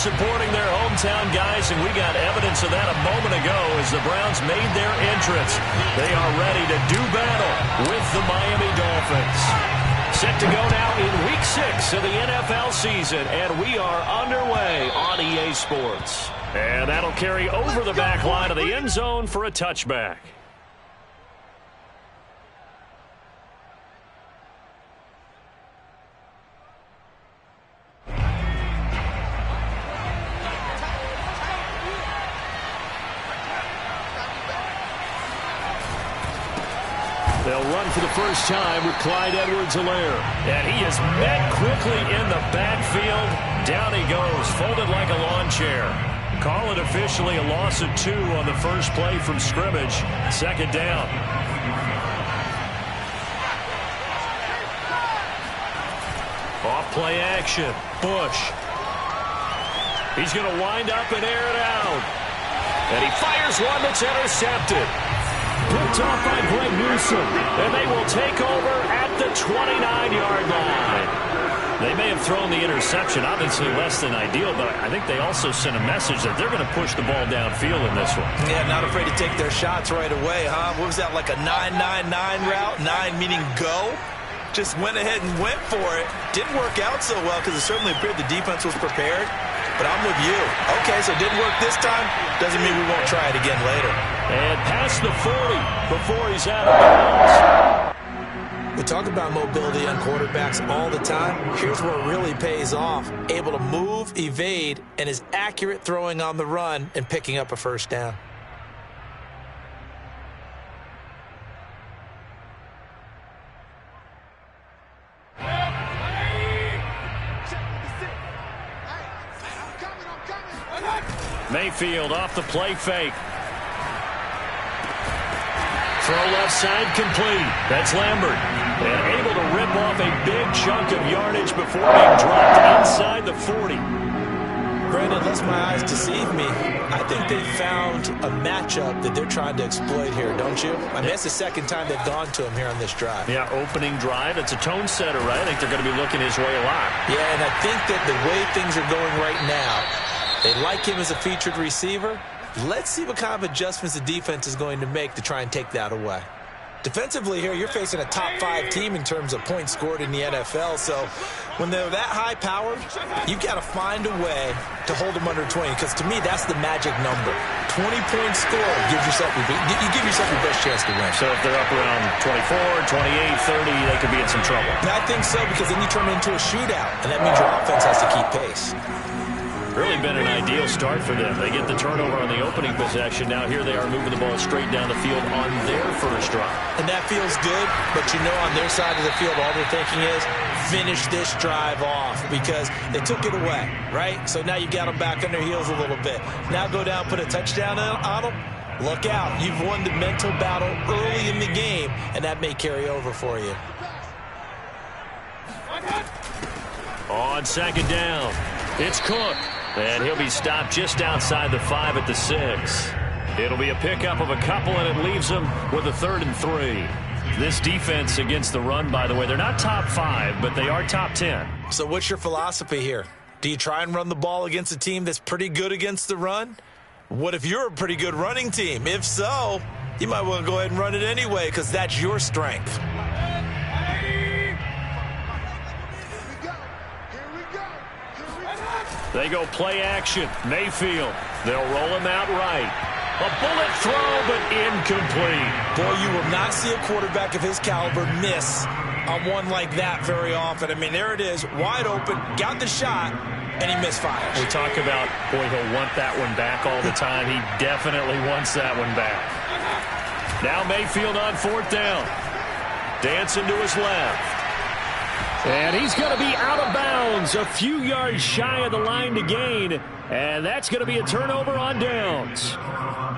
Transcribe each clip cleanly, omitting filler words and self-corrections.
supporting their hometown guys, and we got evidence of that a moment ago as the Browns made their entrance. They are ready to do battle with the Miami Dolphins. Set to go now in Week 6 of the NFL season, and we are underway on EA Sports. And that'll carry over the back line of the end zone for a touchback. They'll run for the first time with Clyde Edwards-Helaire. And he is met quickly in the backfield. Down he goes, folded like a lawn chair. Call it officially a loss of 2 on the first play from scrimmage. Second down. Off play action. Bush. He's going to wind up and air it out. And he fires one that's intercepted. Picked off by Greg Newsom, and they will take over at the 29-yard line. They may have thrown the interception, obviously less than ideal, but I think they also sent a message that they're going to push the ball downfield in this one. Yeah, not afraid to take their shots right away, huh? What was that, like a 9-9-9 route? 9 meaning go? Just went ahead and went for it. Didn't work out so well because it certainly appeared the defense was prepared. But I'm with you. Okay, so it didn't work this time. Doesn't mean we won't try it again later. And past the 40 before he's out of bounds. We talk about mobility on quarterbacks all the time. Here's where it really pays off. Able to move, evade, and is accurate throwing on the run and picking up a first down. Mayfield off the play fake. Throw left side complete. That's Lambert. And able to rip off a big chunk of yardage before being dropped inside the 40. Brandon, unless my eyes deceive me, I think they found a matchup that they're trying to exploit here, don't you? I mean, that's the second time they've gone to him here on this drive. Yeah, opening drive. It's a tone setter, right? I think they're going to be looking his way a lot. Yeah, and I think that the way things are going right now, they like him as a featured receiver. Let's see what kind of adjustments the defense is going to make to try and take that away. Defensively here, you're facing a top 5 team in terms of points scored in the NFL. So when they're that high powered, you've got to find a way to hold them under 20. Because to me, that's the magic number. 20 points scored gives yourself you give yourself your best chance to win. So if they're up around 24, 28, 30, they could be in some trouble. I think so, because then you turn it into a shootout, and that means your offense has to keep pace. Really been an ideal start for them. They get the turnover on the opening possession. Now here they are moving the ball straight down the field on their first drive. And that feels good, but you know on their side of the field all they're thinking is finish this drive off because they took it away, right? So now you got them back on their heels a little bit. Now go down, put a touchdown on them. Look out. You've won the mental battle early in the game, and that may carry over for you. On second down, it's Cook. And he'll be stopped just outside the 5 at the 6. It'll be a pickup of a couple, and it leaves them with a 3rd and 3. This defense against the run, by the way, they're not top 5, but they are top 10. So what's your philosophy here? Do you try and run the ball against a team that's pretty good against the run? What if you're a pretty good running team? If so, you might want to go ahead and run it anyway because that's your strength. They go play action. Mayfield. They'll roll him out right. A bullet throw, but incomplete. Boy, you will not see a quarterback of his caliber miss on one like that very often. I mean, there it is, wide open, got the shot, and he misfires. We talk about, boy, he'll want that one back all the time. He definitely wants that one back. Now Mayfield on 4th down. Dancing to his left. And he's going to be out of bounds, a few yards shy of the line to gain. And that's going to be a turnover on downs.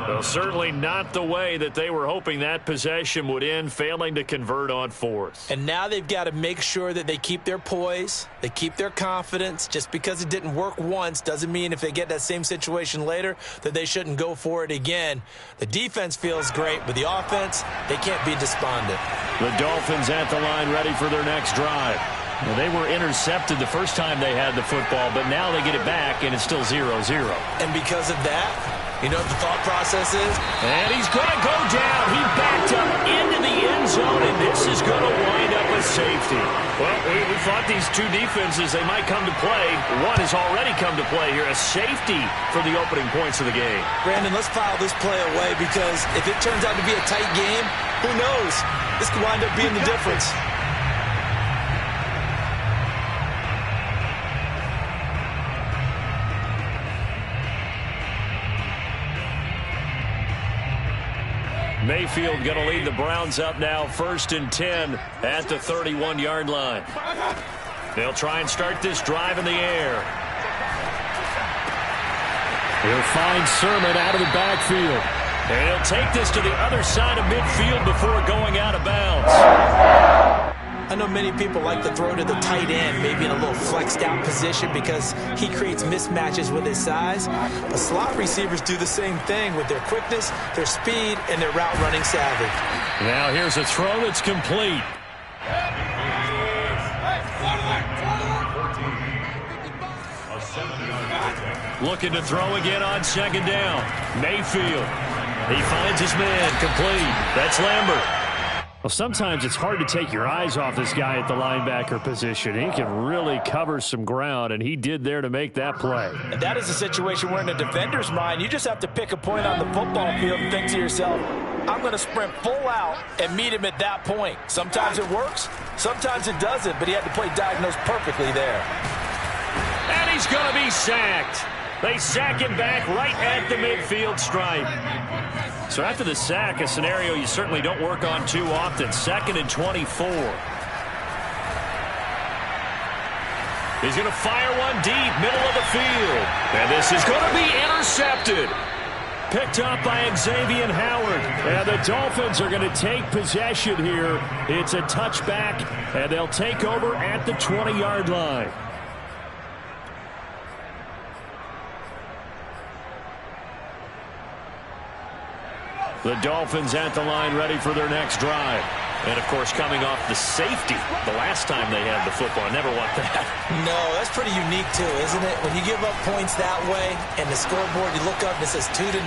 Well, certainly not the way that they were hoping that possession would end, failing to convert on 4th. And now they've got to make sure that they keep their poise, they keep their confidence. Just because it didn't work once doesn't mean if they get that same situation later that they shouldn't go for it again. The defense feels great, but the offense, they can't be despondent. The Dolphins at the line ready for their next drive. Well, they were intercepted the first time they had the football, but now they get it back, and it's still 0-0. And because of that, you know what the thought process is? And he's going to go down. He backed up into the end zone, and this is going to wind up a safety. Well, we thought these two defenses, they might come to play. One has already come to play here, a safety for the opening points of the game. Brandon, let's file this play away because if it turns out to be a tight game, who knows? This could wind up being the difference. Mayfield going to lead the Browns up now, 1st and 10 at the 31-yard line. They'll try and start this drive in the air. He'll find Sermon out of the backfield. And he'll take this to the other side of midfield before going out of bounds. I know many people like to throw to the tight end, maybe in a little flexed out position because he creates mismatches with his size. But slot receivers do the same thing with their quickness, their speed, and their route running savvy. Now here's a throw that's complete. Looking to throw again on 2nd down. Mayfield. He finds his man complete. That's Lambert. Well, sometimes it's hard to take your eyes off this guy at the linebacker position. He can really cover some ground, and he did there to make that play. And that is a situation where in a defender's mind, you just have to pick a point on the football field and think to yourself, I'm going to sprint full out and meet him at that point. Sometimes it works, sometimes it doesn't, but he had to play diagnosed perfectly there. And he's going to be sacked. They sack him back right at the midfield stripe. So after the sack, a scenario you certainly don't work on too often. 2nd and 24. He's going to fire one deep, middle of the field. And this is going to be intercepted. Picked up by Xavier Howard. And the Dolphins are going to take possession here. It's a touchback, and they'll take over at the 20-yard line. The Dolphins at the line ready for their next drive. And, of course, coming off the safety the last time they had the football. Never want that. No, that's pretty unique, too, isn't it? When you give up points that way and the scoreboard, you look up and it says 2-0,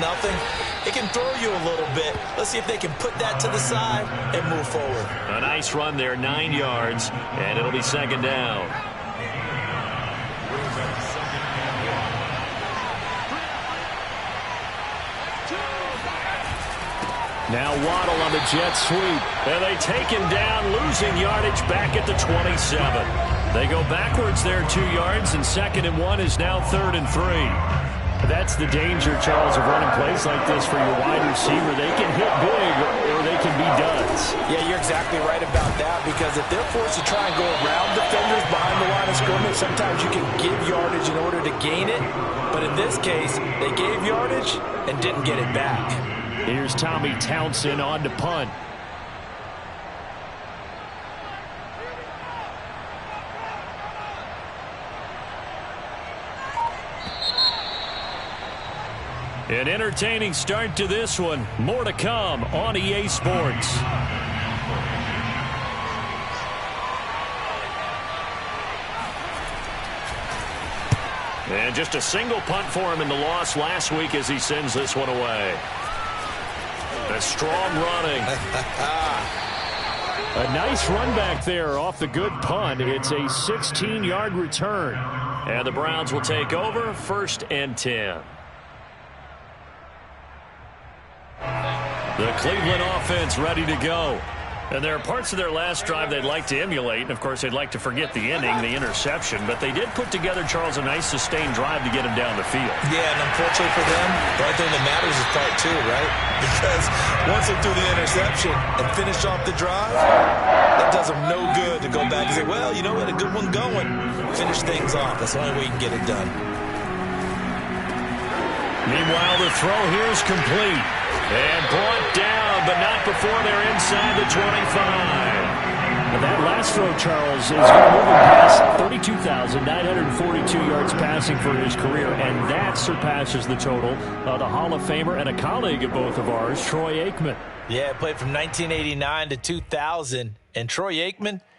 it can throw you a little bit. Let's see if they can put that to the side and move forward. A nice run there, 9 yards, and it'll be 2nd down. Now Waddle on the jet sweep. And they take him down, losing yardage back at the 27. They go backwards there 2 yards, and 2nd and 1 is now 3rd and 3. That's the danger, Charles, of running plays like this for your wide receiver. They can hit big or they can be duds. Yeah, you're exactly right about that because if they're forced to try and go around defenders behind the line of scrimmage, sometimes you can give yardage in order to gain it. But in this case, they gave yardage and didn't get it back. Here's Tommy Townsend on to punt. An entertaining start to this one. More to come on EA Sports. And just a single punt for him in the loss last week as he sends this one away. A strong running. A nice run back there off the good punt. It's a 16-yard return. And the Browns will take over 1st and 10. The Cleveland offense ready to go. And there are parts of their last drive they'd like to emulate. And, of course, they'd like to forget the ending, the interception. But they did put together, Charles, a nice sustained drive to get him down the field. Yeah, and unfortunately for them, the only thing that matters is part 2, right? Because once they threw the interception and finished off the drive, that does them no good to go back and say, well, you know what, a good one going. Finish things off. That's the only way you can get it done. Meanwhile, the throw here is complete. And brought down, but not before they're inside the 25. And that last throw, Charles, is going to move him past 32,942 yards passing for his career, and that surpasses the total of the Hall of Famer and a colleague of both of ours, Troy Aikman. Yeah, played from 1989 to 2000, and Troy Aikman,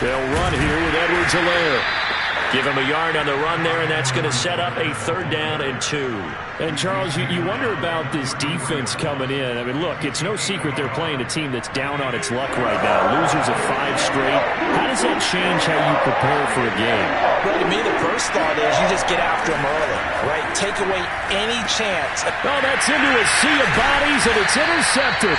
They'll run here with Edwards-Helaire. Give him a yard on the run there, and that's going to set up a 3rd down and 2. And, Charles, you wonder about this defense coming in. I mean, look, it's no secret they're playing a team that's down on its luck right now. Losers of 5 straight. How does that change how you prepare for a game? Well, to me, the first thought is you just get after them early, right? Take away any chance. Oh, that's into a sea of bodies, and it's intercepted.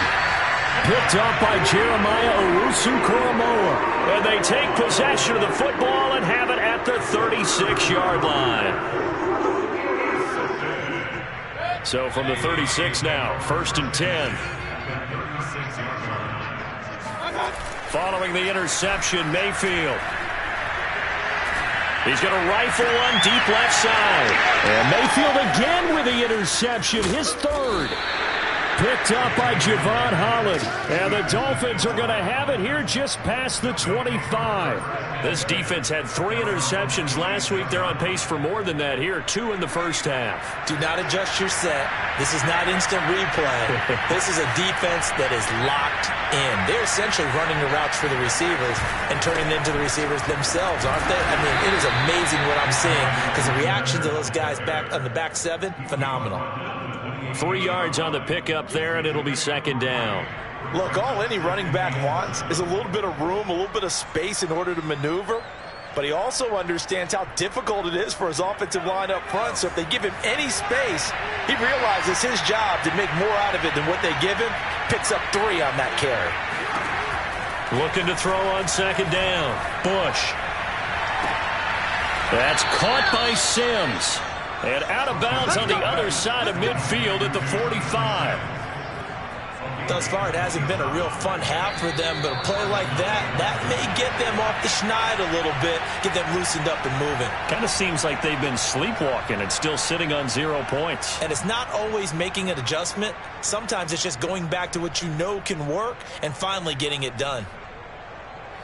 Picked up by Jeremiah Owusu-Koramoah. And they take possession of the football and have it at the 36-yard line. So from the 36 now, 1st and 10. Following the interception, Mayfield. He's going to rifle one deep left side. And Mayfield again with the interception, his 3rd. Picked up by Javon Holland. And the Dolphins are going to have it here just past the 25. This defense had 3 interceptions last week. They're on pace for more than that here. 2 in the first half. Do not adjust your set. This is not instant replay. This is a defense that is locked in. They're essentially running the routes for the receivers and turning them into the receivers themselves, aren't they? I mean, it is amazing what I'm seeing because the reactions of those guys back on the back 7, phenomenal. 3 yards on the pickup there, and it'll be 2nd down. Look, all any running back wants is a little bit of room, a little bit of space in order to maneuver. But he also understands how difficult it is for his offensive line up front. So if they give him any space, he realizes his job to make more out of it than what they give him. Picks up 3 on that carry. Looking to throw on 2nd down. Bush. That's caught by Sims. And out of bounds on the other side of midfield at the 45. Thus far, it hasn't been a real fun half for them, but a play like that may get them off the schneid a little bit, get them loosened up and moving. Kind of seems like they've been sleepwalking and still sitting on 0 points. And it's not always making an adjustment. Sometimes it's just going back to what you know can work and finally getting it done.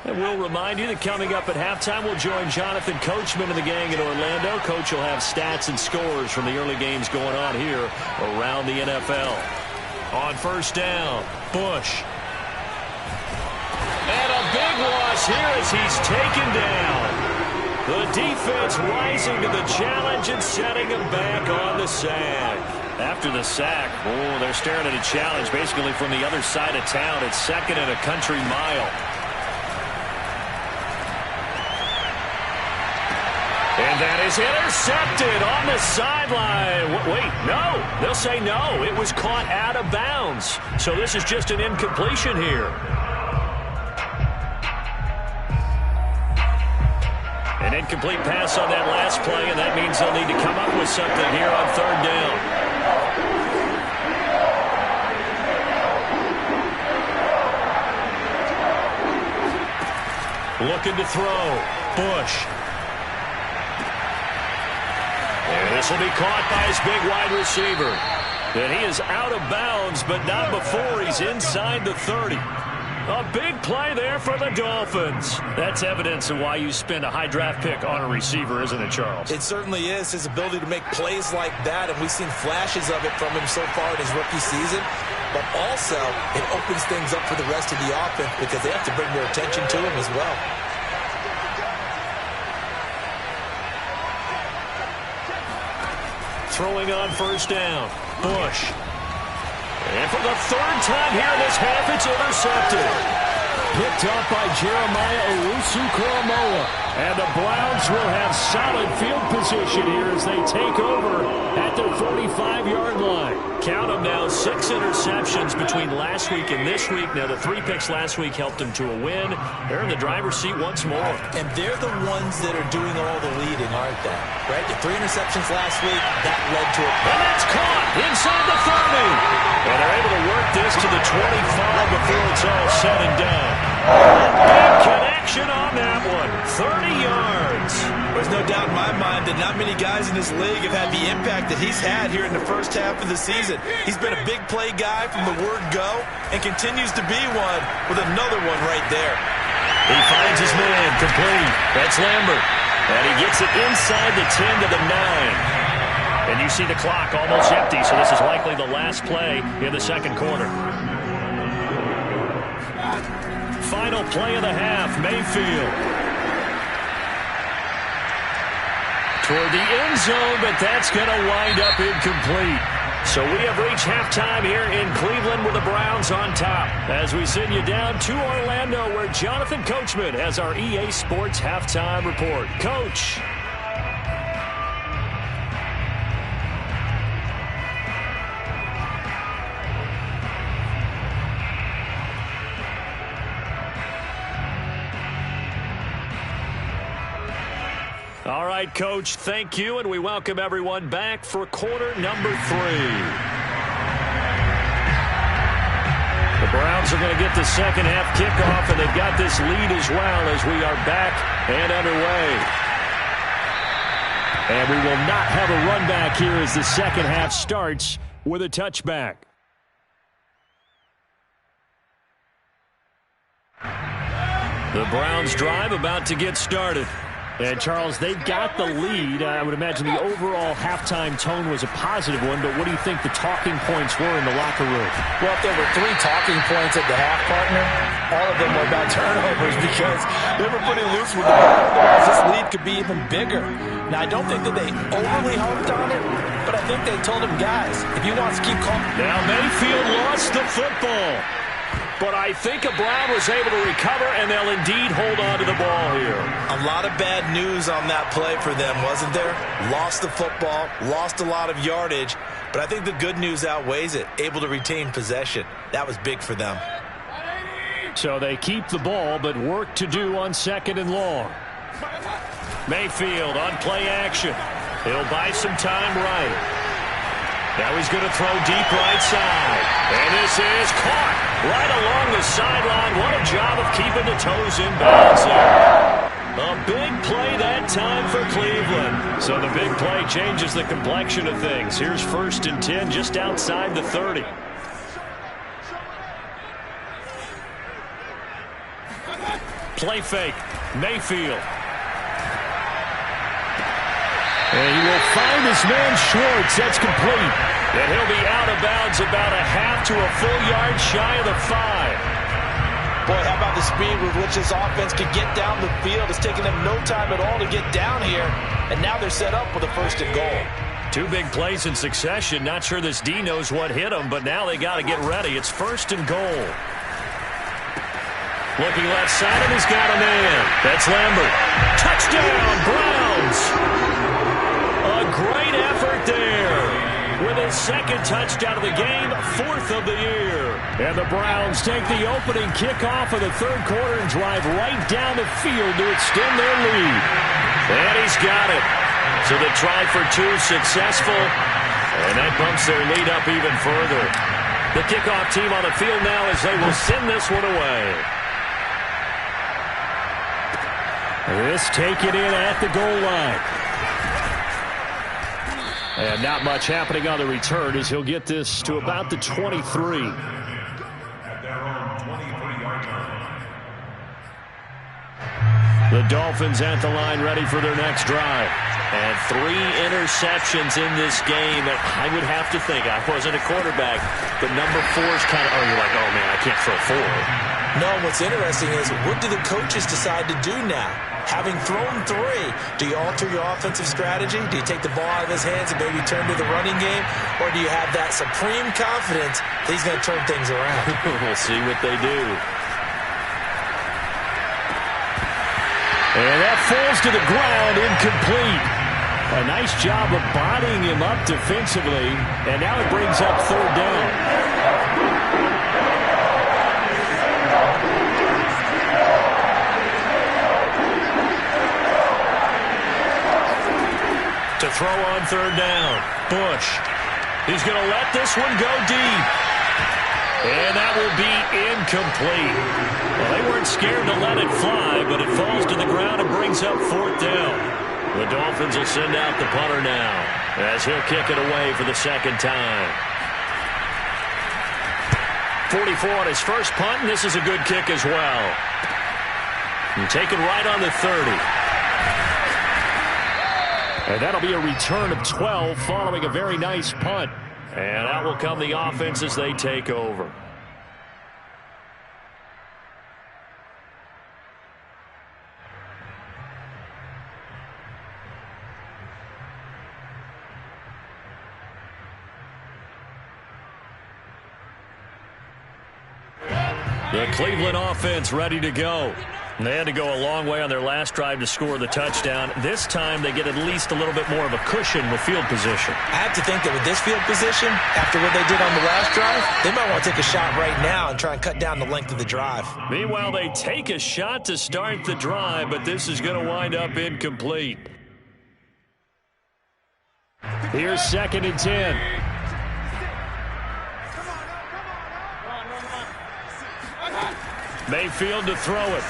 And we'll remind you that coming up at halftime, we'll join Jonathan Coachman and the gang in Orlando. Coach will have stats and scores from the early games going on here around the NFL. On 1st down, Bush. And a big loss here as he's taken down. The defense rising to the challenge and setting him back on the sack. After the sack, they're staring at a challenge basically from the other side of town. It's 2nd and a country mile. And that is intercepted on the sideline. Wait, no. They'll say no. It was caught out of bounds. So this is just an incompletion here. An incomplete pass on that last play, and that means they'll need to come up with something here on 3rd down. Looking to throw. Bush. And this will be caught by his big wide receiver. And he is out of bounds, but not before he's inside the 30. A big play there for the Dolphins. That's evidence of why you spend a high draft pick on a receiver, isn't it, Charles? It certainly is. His ability to make plays like that, and we've seen flashes of it from him so far in his rookie season. But also, it opens things up for the rest of the offense because they have to bring their attention to him as well. Throwing on 1st down, Bush. And for the 3rd time here this half, it's intercepted. Picked up by Jeremiah Owusu-Koramoah. And the Browns will have solid field position here as they take over at their 45-yard line. Count them now, 6 interceptions between last week and this week. Now, the 3 picks last week helped them to a win. They're in the driver's seat once more. And they're the ones that are doing all the leading, aren't they? Right? The 3 interceptions last week, that led to a... And that's caught inside the 30. And they're able to work this to the 25 before it's all said and done. Big connection on that one. 30 yards. There's no doubt in my mind that not many guys in this league have had the impact that he's had here in the first half of the season. He's been a big play guy from the word go and continues to be one with another one right there. He finds his man complete. That's Lambert. And he gets it inside the 10 to the 9. And you see the clock almost empty, so this is likely the last play in the second quarter. final play of the half. Mayfield toward the end zone, but that's going to wind up incomplete. So we have reached halftime here in Cleveland with the Browns on top. As we send you down to Orlando, where Jonathan Coachman has our EA Sports halftime report. Coach. All right, Coach, thank you, and we welcome everyone back for quarter number 3. The Browns are going to get the second half kickoff, and they've got this lead as well as we are back and underway. And we will not have a run back here as the second half starts with a touchback. The Browns drive about to get started. And, Charles, they've got the lead. I would imagine the overall halftime tone was a positive one, but what do you think the talking points were in the locker room? Well, if there were 3 talking points at the half, partner, all of them were about turnovers because they were pretty loose with the ball. This lead could be even bigger. Now, I don't think that they overly harped on it, but I think they told them, guys, if you want to keep calm. Now Mayfield lost the football. But I think a Brown was able to recover, and they'll indeed hold on to the ball here. A lot of bad news on that play for them, wasn't there? Lost the football, lost a lot of yardage, but I think the good news outweighs it. Able to retain possession. That was big for them. So they keep the ball, but work to do on second and long. Mayfield on play action. He'll buy some time right. Now he's going to throw deep right side. And this is caught right along the sideline. What a job of keeping the toes in bounds here. A big play that time for Cleveland. So the big play changes the complexion of things. Here's 1st and 10 just outside the 30. Play fake. Mayfield. And he will find his man Schwartz. That's complete. And he'll be out of bounds about a half to a full yard shy of the 5. Boy, how about the speed with which this offense could get down the field? It's taken them no time at all to get down here. And now they're set up with a 1st and goal. 2 big plays in succession. Not sure this D knows what hit him, but now they got to get ready. It's 1st and goal. Looking left side, and he's got a man. That's Lambert. Touchdown, Browns! A great effort there with his 2nd touchdown of the game, 4th of the year. And the Browns take the opening kickoff of the 3rd quarter and drive right down the field to extend their lead. And he's got it. So the try for 2 successful, and that bumps their lead up even further. The kickoff team on the field now as they will send this one away. This taken in at the goal line. And not much happening on the return as he'll get this to about the 23. The Dolphins at the line ready for their next drive. And 3 interceptions in this game. I would have to think, I wasn't a quarterback, but number 4 is kind of, you're like, oh man, I can't throw 4. No, what's interesting is what do the coaches decide to do now? Having thrown 3, do you alter your offensive strategy? Do you take the ball out of his hands and maybe turn to the running game? Or do you have that supreme confidence that he's going to turn things around? We'll see what they do. And that falls to the ground, incomplete. A nice job of bodying him up defensively. And now it brings up 3rd down. To throw on 3rd down. Bush. He's going to let this one go deep. And that will be incomplete. Well, they weren't scared to let it fly, but it falls to the ground and brings up 4th down. The Dolphins will send out the punter now as he'll kick it away for the 2nd time. 44 on his first punt, and this is a good kick as well. And taken right on the 30. And that'll be a return of 12 following a very nice punt. And out will come the offense as they take over. The Cleveland offense ready to go. They had to go a long way on their last drive to score the touchdown. This time they get at least a little bit more of a cushion with field position. I have to think that with this field position, after what they did on the last drive, they might want to take a shot right now and try and cut down the length of the drive. Meanwhile, they take a shot to start the drive, but this is going to wind up incomplete. Here's 2nd and 10. Mayfield to throw it.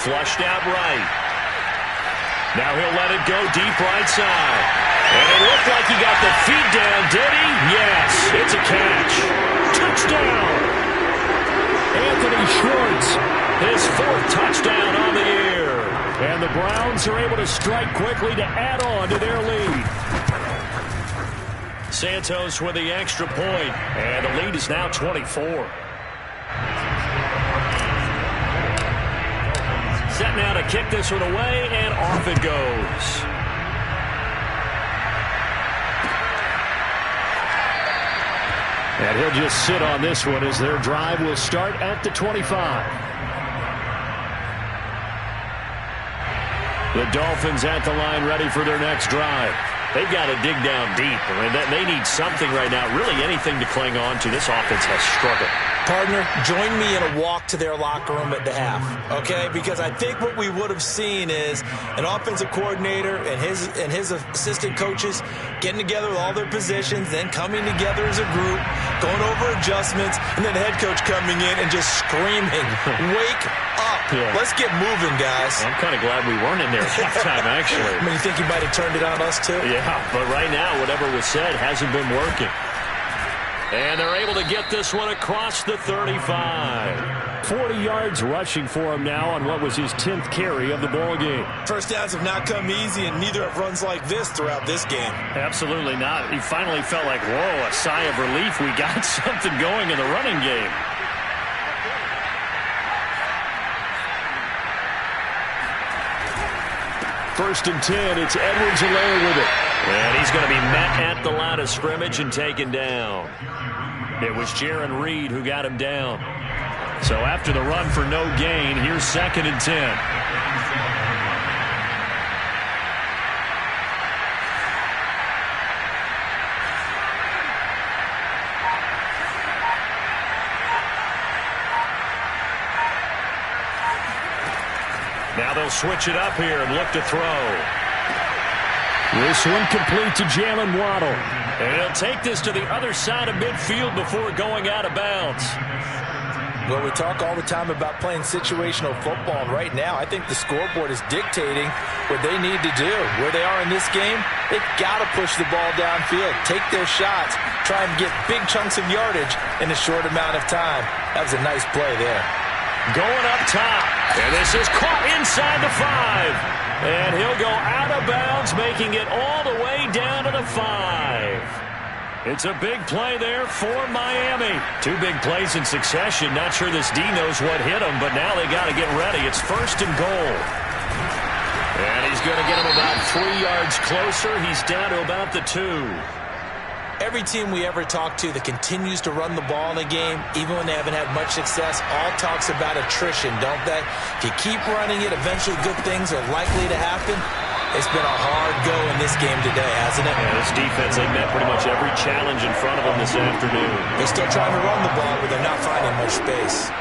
Flushed out right. Now he'll let it go deep right side. And it looked like he got the feet down, did he? Yes, it's a catch. Touchdown! Anthony Schwartz. His 4th touchdown on the year. And the Browns are able to strike quickly to add on to their lead. Santos with the extra point. And the lead is now 24. Set now to kick this one away, and off it goes. And he'll just sit on this one as their drive will start at the 25. The Dolphins at the line ready for their next drive. They've got to dig down deep. I mean, they need something right now, really anything to cling on to. This offense has struggled. Partner, join me in a walk to their locker room at the half, okay? Because I think what we would have seen is an offensive coordinator and his assistant coaches getting together with all their positions, then coming together as a group, going over adjustments, and then the head coach coming in and just screaming, "Wake up. Yeah. Let's get moving, guys." I'm kind of glad we weren't in there at halftime, actually. I mean, you think he might have turned it on us, too? Yeah, but right now, whatever was said hasn't been working. And they're able to get this one across the 35. 40 yards rushing for him now on what was his 10th carry of the ball game. First downs have not come easy, and neither have runs like this throughout this game. Absolutely not. He finally felt like, whoa, a sigh of relief. We got something going in the running game. First and 10, it's Edwards-Helaire with it. And he's going to be met at the line of scrimmage and taken down. It was Jaron Reed who got him down. So after the run for no gain, here's 2nd and 10. Now they'll switch it up here and look to throw. This one complete to Jalen Waddle. And he'll take this to the other side of midfield before going out of bounds. Well, we talk all the time about playing situational football, and right now I think the scoreboard is dictating what they need to do. Where they are in this game, they've got to push the ball downfield, take their shots, try and get big chunks of yardage in a short amount of time. That was a nice play there. Going up top, and this is caught inside the 5. And he'll go out of bounds, making it all the way down to the 5. It's a big play there for Miami. 2 big plays in succession. Not sure this D knows what hit him, but now they got to get ready. It's 1st and goal. And he's going to get him about 3 yards closer. He's down to about the 2. Every team we ever talk to that continues to run the ball in a game, even when they haven't had much success, all talks about attrition, don't they? If you keep running it, eventually good things are likely to happen. It's been a hard go in this game today, hasn't it? Yeah, this defense, they met pretty much every challenge in front of them this afternoon. They're still trying to run the ball, but they're not finding much space.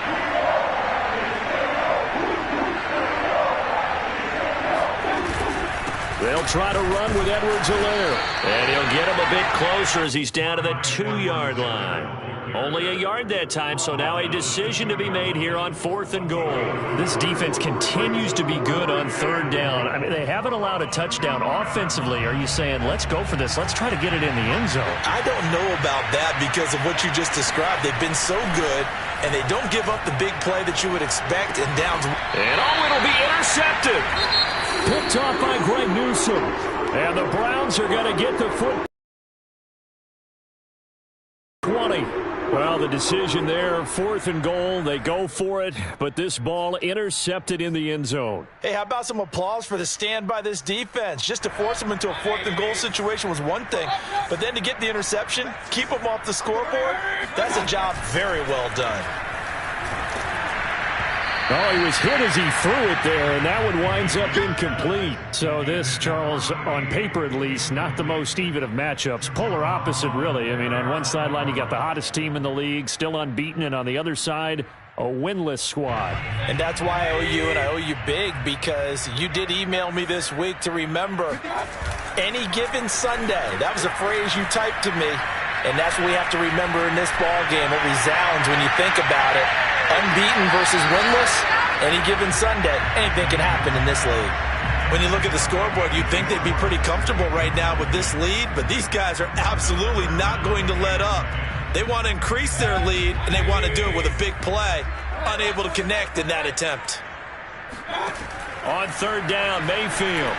They'll try to run with Edwards-Helaire. And he'll get him a bit closer as he's down to the 2-yard line. Only a yard that time, so now a decision to be made here on 4th and goal. This defense continues to be good on 3rd down. I mean, they haven't allowed a touchdown offensively. Are you saying, let's go for this, let's try to get it in the end zone? I don't know about that because of what you just described. They've been so good, and they don't give up the big play that you would expect in downs. And it'll be intercepted. Picked off by Greg Newsome. And the Browns are going to get the foot. 20. Well, the decision there, 4th and goal. They go for it, but this ball intercepted in the end zone. Hey, how about some applause for the stand by this defense? Just to force them into a 4th and goal situation was one thing, but then to get the interception, keep them off the scoreboard, that's a job very well done. Oh, he was hit as he threw it there, and that one winds up incomplete. So this, Charles, on paper at least, not the most even of matchups. Polar opposite, really. I mean, on one sideline, you got the hottest team in the league, still unbeaten, and on the other side, a winless squad. And that's why I owe you, and I owe you big, because you did email me this week to remember any given Sunday. That was a phrase you typed to me, and that's what we have to remember in this ball game. It resounds when you think about it. Unbeaten versus winless, any given Sunday, anything can happen in this league. When you look at the scoreboard, you'd think they'd be pretty comfortable right now with this lead, but these guys are absolutely not going to let up. They want to increase their lead, and they want to do it with a big play. Unable to connect in that attempt. On third down, Mayfield.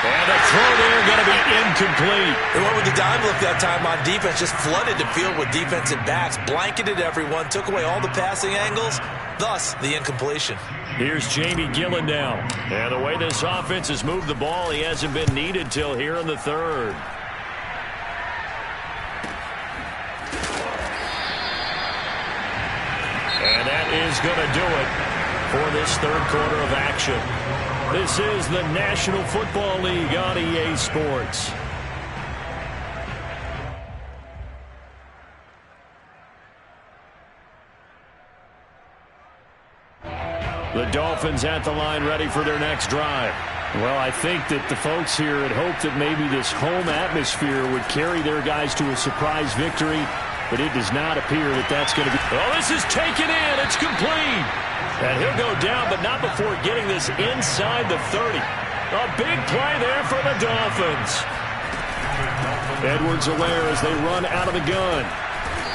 And the throw there going to be incomplete. They went with the dime look that time on defense, just flooded the field with defensive backs, blanketed everyone, took away all the passing angles, thus the incompletion. Here's Jamie Gillen now. And the way this offense has moved the ball, he hasn't been needed till here in the third. And that is going to do it for this third quarter of action. This is the National Football League on EA Sports. The Dolphins at the line ready for their next drive. Well, I think that the folks here had hoped that maybe this home atmosphere would carry their guys to a surprise victory, but it does not appear that that's going to be. Oh, this is taken in. It's complete. And he'll go down, but not before getting this inside the 30. A big play there for the Dolphins. Edwards-Helaire as they run out of the gun.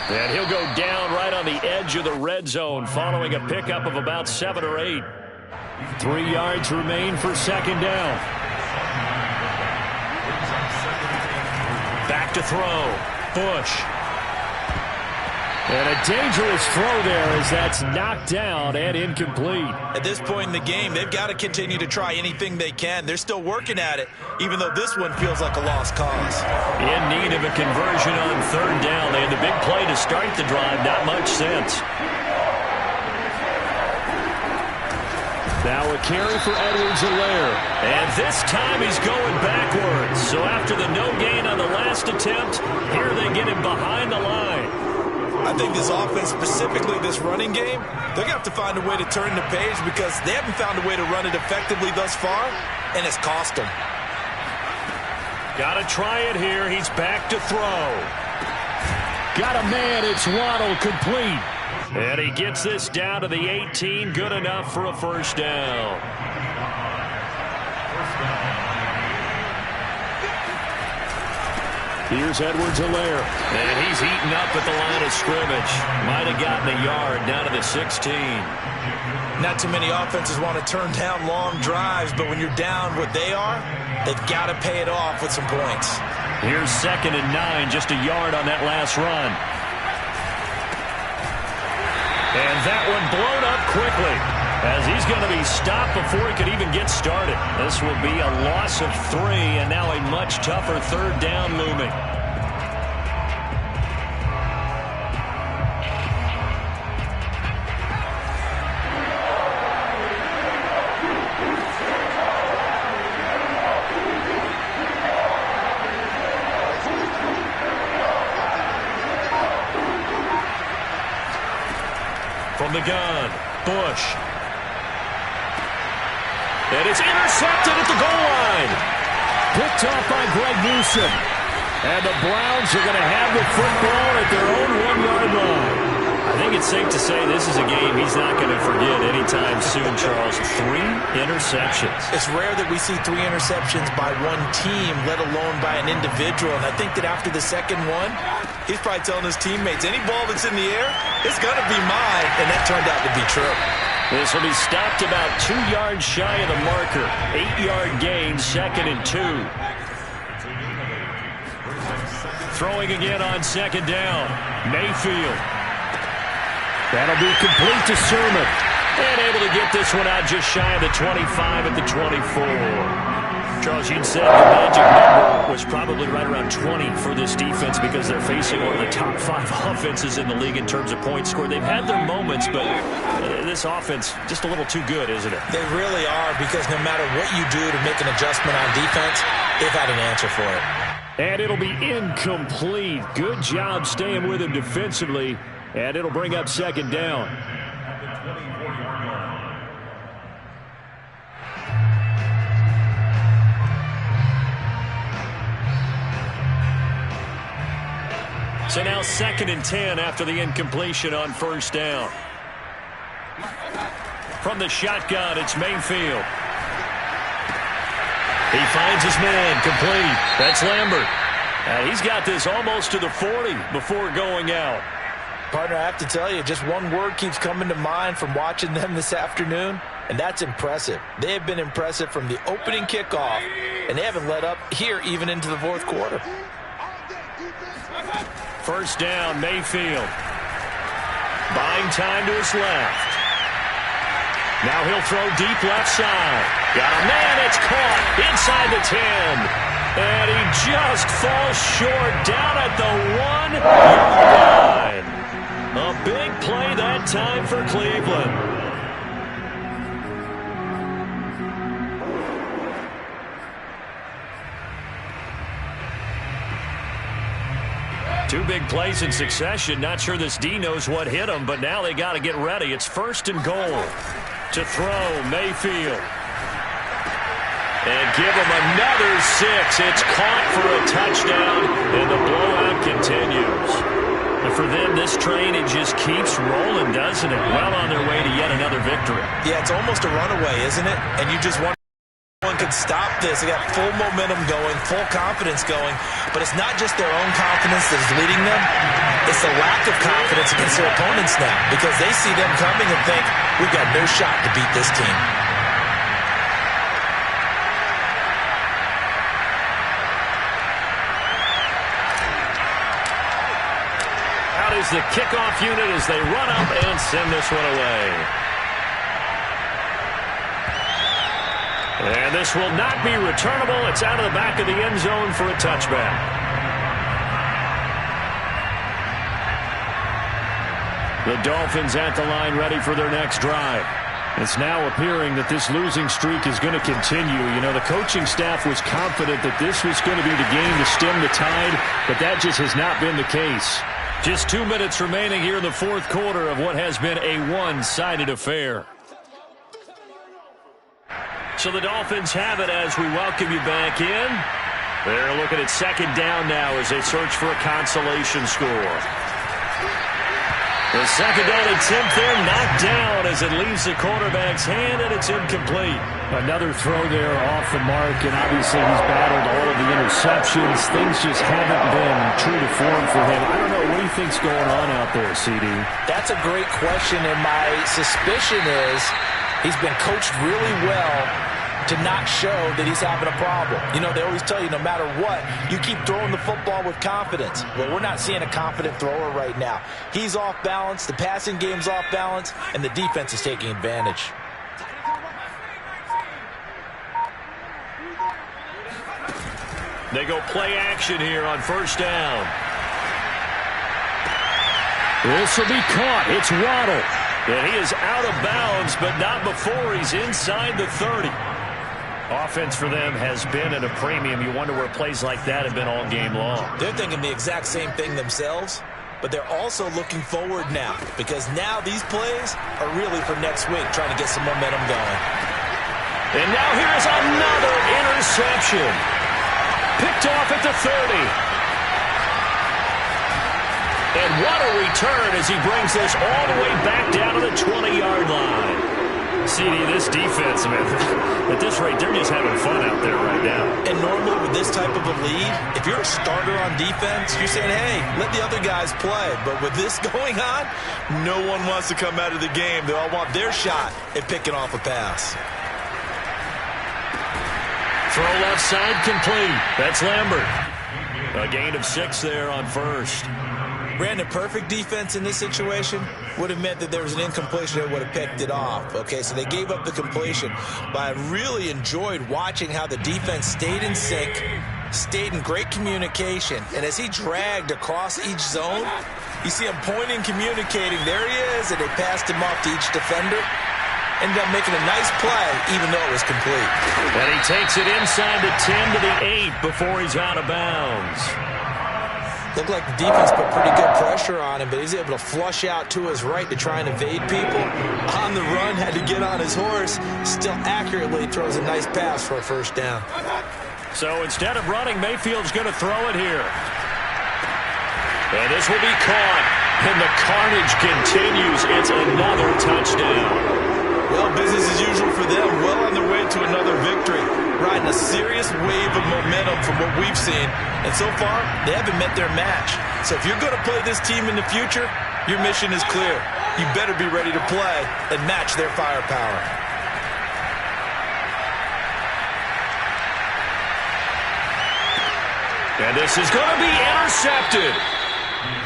And he'll go down right on the edge of the red zone following a pickup of about 7 or 8. 3 yards remain for second down. Back to throw. Bush. And a dangerous throw there as that's knocked down and incomplete. At this point in the game, they've got to continue to try anything they can. They're still working at it, even though this one feels like a lost cause. In need of a conversion on third down. They had the big play to start the drive. Not much sense. Now a carry for Edwards-Helaire. And this time he's going backwards. So after the no gain on the last attempt, here they get him behind the line. I think this offense, specifically this running game, they're going to have to find a way to turn the page because they haven't found a way to run it effectively thus far, and it's cost them. Got to try it here. He's back to throw. Got a man. It's Waddle, complete. And he gets this down to the 18. Good enough for a first down. Here's Edwards-Helaire. And he's eaten up at the line of scrimmage. Might have gotten a yard down to the 16. Not too many offenses want to turn down long drives, but when you're down what they are, they've got to pay it off with some points. Here's 2nd and 9, just a yard on that last run. And that one blown up quickly as he's going to be stopped before he could even get started. This will be a loss of 3, and now a much tougher third down looming. From the gun, Bush. And it's intercepted at the goal line. Picked off by Greg Newsom. And the Browns are going to have the football at their own 1-yard line. I think it's safe to say this is a game he's not going to forget anytime soon, Charles. 3 interceptions. It's rare that we see 3 interceptions by one team, let alone by an individual. And I think that after the second one, he's probably telling his teammates, any ball that's in the air, it's going to be mine. And that turned out to be true. This will be stopped about 2 yards shy of the marker. 8-yard gain, 2nd and 2. Throwing again on 2nd down. Mayfield. That'll be complete to Sermon. And able to get this one out just shy of the 25 at the 24. Charles, you'd said the magic number was probably right around 20 for this defense because they're facing one of the top 5 offenses in the league in terms of points scored. They've had their moments, but this offense just a little too good, isn't it? They really are, because no matter what you do to make an adjustment on defense, they've had an answer for it. And it'll be incomplete. Good job staying with him defensively, and it'll bring up second down. So now 2nd and 10 after the incompletion on first down. From the shotgun, it's Mayfield. He finds his man, complete. That's Lambert. He's got this almost to the 40 before going out. Partner, I have to tell you, just one word keeps coming to mind from watching them this afternoon, and that's impressive. They have been impressive from the opening kickoff, and they haven't let up here even into the fourth quarter. First down, Mayfield. Buying time to his left. Now he'll throw deep left side. Got a man, it's caught inside the 10. And he just falls short down at the 1-yard line. A big play that time for Cleveland. Two big plays in succession. Not sure this D knows what hit him, but now they got to get ready. It's 1st and goal. To throw, Mayfield. And give him another 6. It's caught for a touchdown, and the blowout continues. And for them, this train, it just keeps rolling, doesn't it? Well on their way to yet another victory. Yeah, it's almost a runaway, isn't it? And you just wonder if anyone could stop this. They got full momentum going, full confidence going. But it's not just their own confidence that is leading them. It's the lack of confidence against their opponents now, because they see them coming and think, we've got no shot to beat this team. Out is the kickoff unit as they run up and send this one away. And this will not be returnable. It's out of the back of the end zone for a touchback. The Dolphins at the line ready for their next drive. It's now appearing that this losing streak is going to continue. You know, the coaching staff was confident that this was going to be the game to stem the tide, but that just has not been the case. Just 2 minutes remaining here in the fourth quarter of what has been a one-sided affair. So the Dolphins have it as we welcome you back in. They're looking at second down now as they search for a consolation score. The second down attempt there knocked down as it leaves the quarterback's hand, and it's incomplete. Another throw there off the mark, and obviously he's battled all of the interceptions. Things just haven't been true to form for him. I don't know. What do you think's going on out there, CD? That's a great question, and my suspicion is he's been coached really well to not show that he's having a problem. You know, they always tell you no matter what, you keep throwing the football with confidence. Well, we're not seeing a confident thrower right now. He's off balance, the passing game's off balance, and the defense is taking advantage. They go play action here on first down. This will be caught. It's Waddle. And he is out of bounds, but not before he's inside the 30. Offense for them has been at a premium. You wonder where plays like that have been all game long. They're thinking the exact same thing themselves, but they're also looking forward now, because now these plays are really for next week, trying to get some momentum going. And now here's another interception. Picked off at the 30. And what a return as he brings this all the way back down to the 20-yard line. CD, this defense, man, at this rate, they're just having fun out there right now. And normally with this type of a lead, if you're a starter on defense, you're saying, hey, let the other guys play. But with this going on, no one wants to come out of the game. They all want their shot at picking off a pass. Throw left side complete. That's Lambert. A gain of 6 there on first. Brandon, perfect defense in this situation would have meant that there was an incompletion that would have picked it off. Okay, so they gave up the completion. But I really enjoyed watching how the defense stayed in sync, stayed in great communication. And as he dragged across each zone, you see him pointing, communicating. There he is, and they passed him off to each defender. Ended up making a nice play, even though it was complete. And he takes it inside the 10 to the 8 before he's out of bounds. Looked like the defense put pretty good pressure on him, but he's able to flush out to his right to try and evade people. On the run, had to get on his horse. Still accurately throws a nice pass for a first down. So instead of running, Mayfield's going to throw it here. And this will be caught. And the carnage continues. It's another touchdown. Well, business as usual for them. Well on their way to another victory. Riding a serious wave of momentum from what we've seen. And so far, they haven't met their match. So if you're going to play this team in the future, your mission is clear. You better be ready to play and match their firepower. And this is going to be intercepted.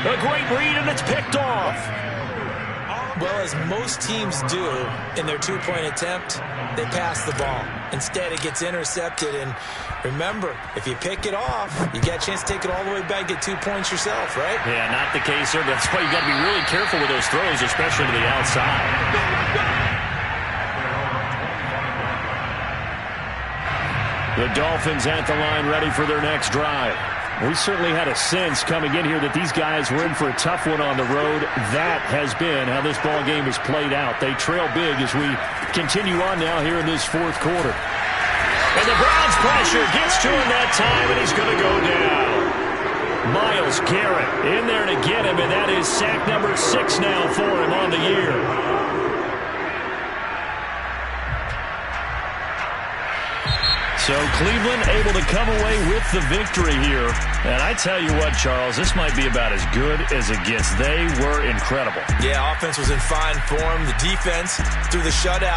A great read, and it's picked off. Well, as most teams do in their two-point attempt, they pass the ball. Instead, it gets intercepted. And remember, if you pick it off, you get a chance to take it all the way back, get 2 points yourself, right? Yeah, not the case here. That's why you got to be really careful with those throws, especially to the outside. The Dolphins at the line, ready for their next drive. We certainly had a sense coming in here that these guys were in for a tough one on the road. That has been how this ball game has played out. They trail big as we continue on now here in this fourth quarter. And the Browns' pressure gets to him that time, and he's going to go down. Myles Garrett in there to get him, and that is sack number 6 now for him on the year. So Cleveland able to come away with the victory here. And I tell you what, Charles, this might be about as good as it gets. They were incredible. Yeah, offense was in fine form. The defense through the shutout